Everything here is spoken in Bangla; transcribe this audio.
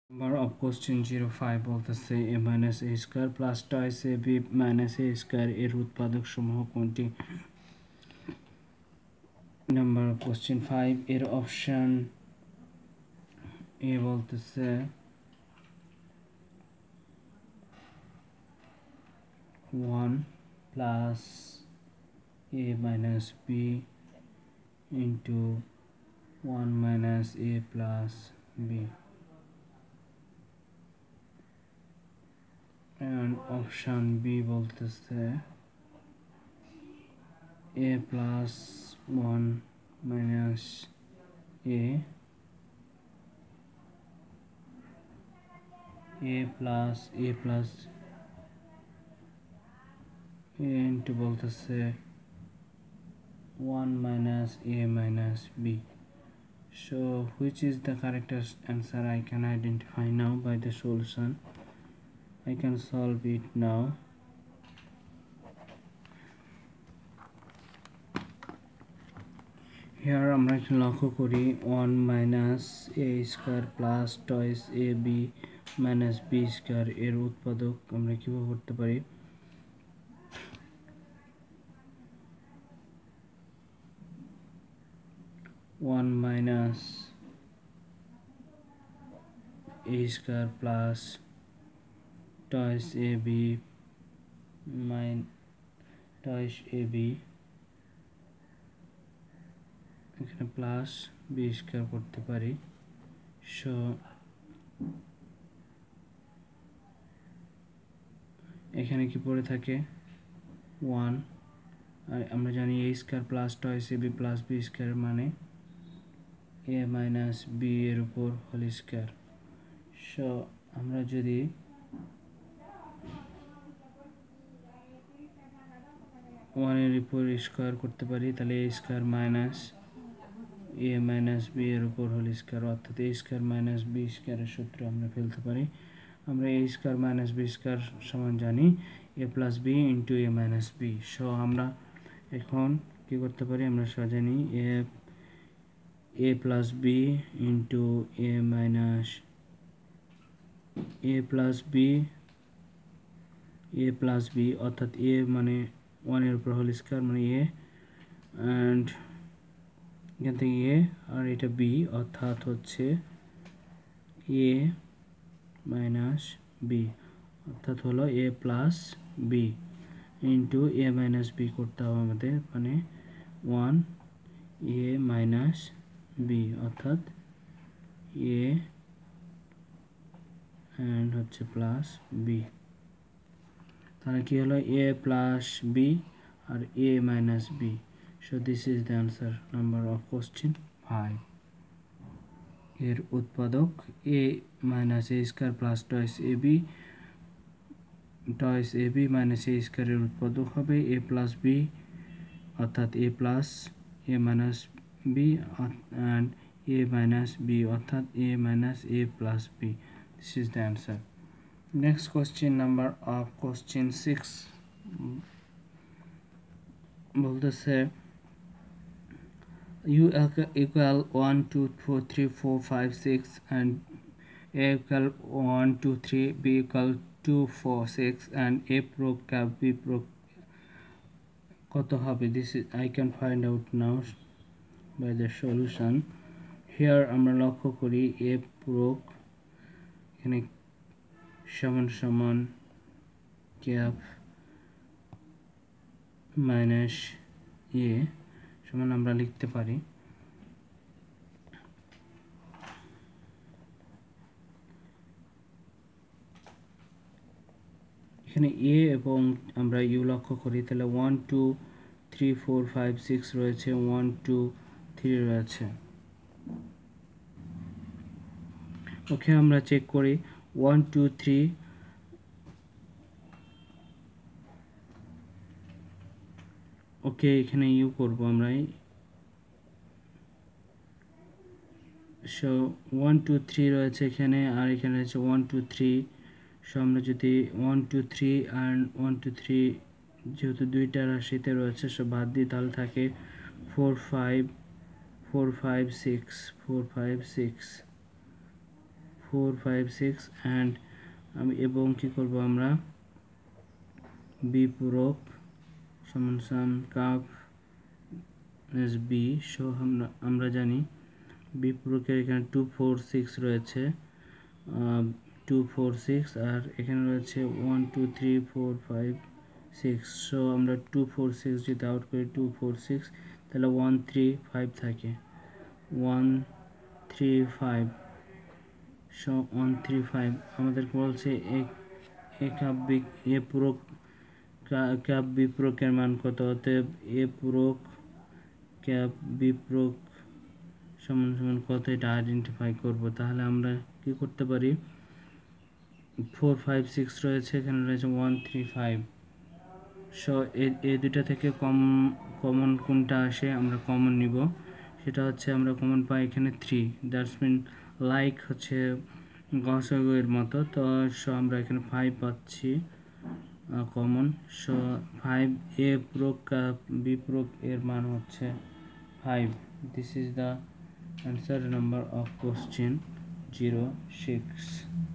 Number of question 05 বলতেছে a minus a square plus twice ab minus a square এর উৎপাদক সমূহ কোনটি? Number of question 5 এর অপশন a বলতেছে 1 plus a minus b into 1 minus a plus b, and option B বলতেছে a plus 1 minus a plus a into বলতেছে 1 minus a minus b. So which is the correct answer? I can identify now by the solution. I can solve it now. Here আমরা লক্ষ্য করি 1 minus a square plus twice ab minus b square এর উৎপাদক আমরা কিভাবে করতে পারি? One minus a square plus twice ab twice ab এখানে প্লাস বি স্কয়ার করতে পারি। সো এখানে কি পড়ে থাকে 1, আর আমরা জানি a square plus twice ab plus b square মানে a মাইনাস বি এর উপর হোল স্কয়ার। সো আমরা যদি এর উপর স্কয়ার করতে পারি তাহলে a square minus a minus b এর উপর হোল স্কয়ার, অর্থাৎ a স্কয়ার মাইনাস বি স্কয়ারের সূত্র আমরা ফেলতে পারি। আমরা a square minus b square সমান জানি a plus b into a minus b. So আমরা এখন কি করতে পারি? আমরা জানি a plus b into a minus a plus b অর্থাৎ a মানে 1 এর উপর হোল স্কয়ার মানে a, অ্যান্ড এখান থেকে a আর এটা b অর্থাৎ হচ্ছে a মাইনাস b অর্থাৎ হলো a plus b into a minus b করতে হবে আমাদের, মানে 1 a মাইনাস b অর্থাৎ a অ্যান্ড হচ্ছে প্লাস b। তাহলে কি হলো a প্লাস b আর a minus b। So this is the answer number of question 5. এর উৎপাদক a minus a square plus twice ab minus a square এর উৎপাদক হবে a plus b অর্থাৎ a plus a minus b and a minus b অর্থাৎ a minus a plus b. This is the answer. Next question number of question 6 বলতেছে u equal 1 2 4 3 4 5 6 and a equal 1 2 3 b equal 2 4 6 and a pro cap b pro কত হবে? This is I can find out now by the solution. Here আমরা লক্ষ্য করি a pro এখানে সমান সমান ক্যাপ মাইনাস a সমান আমরা লিখতে পারি এখানে a এবং আমরা u লক্ষ্য করি তাহলে 1 2 3 4 5 6 রয়েছে, 1 2 3 রয়েছে। ওকে, আমরা চেক করি 1 2 3 ওকে, এখানে ইউ করব আমরা। সো 1 2 3 রয়েছে এখানে, আর এখানে রয়েছে 1 2 3। সো আমরা যদি 1 2 3 অ্যান্ড 1 2 3 যেহেতু দুইটা রাশিতে রয়েছে সো বাদ দিই, তাহলে থাকে 4 5 6 4 5 6 4 5 6 অ্যান্ড আমি এবং কি করব আমরা বি পূরক সমান সমান কাপ এস বি। সো আমরা জানি বি পূরকের এখানে 2 4 6 রয়েছে, 2 4 6 আর এখানে রয়েছে 1 2 3 4 5 6। সো আমরা 2 4 6 যদি আউট করি 2 4 6 তাহলে 1 3 5 থাকে, 1 3 5। সো 1 3 5 আমাদেরকে বলছে এ কাপ বি এ পূরক কাপ বি পূরকের মান কত, অতএব এ পূরক ক্যাপ বি পূরক সমান সমান কত এটা আইডেন্টিফাই করব। তাহলে আমরা কি করতে পারি, 4 5 6 রয়েছে, এখানে রয়েছে 1 3 5। সো এই দুটা থেকে কমন কোনটা আসে আমরা কমন নিব, সেটা হচ্ছে আমরা কমন পাই এখানে 3, দ্যাটস মিন লাইক হচ্ছে গসগের মতো। তো সো আমরা এখানে 5 পাচ্ছি কমন। সো 5 এ পূরক বি পূরক এর মান হচ্ছে 5। This is the answer number of question 06।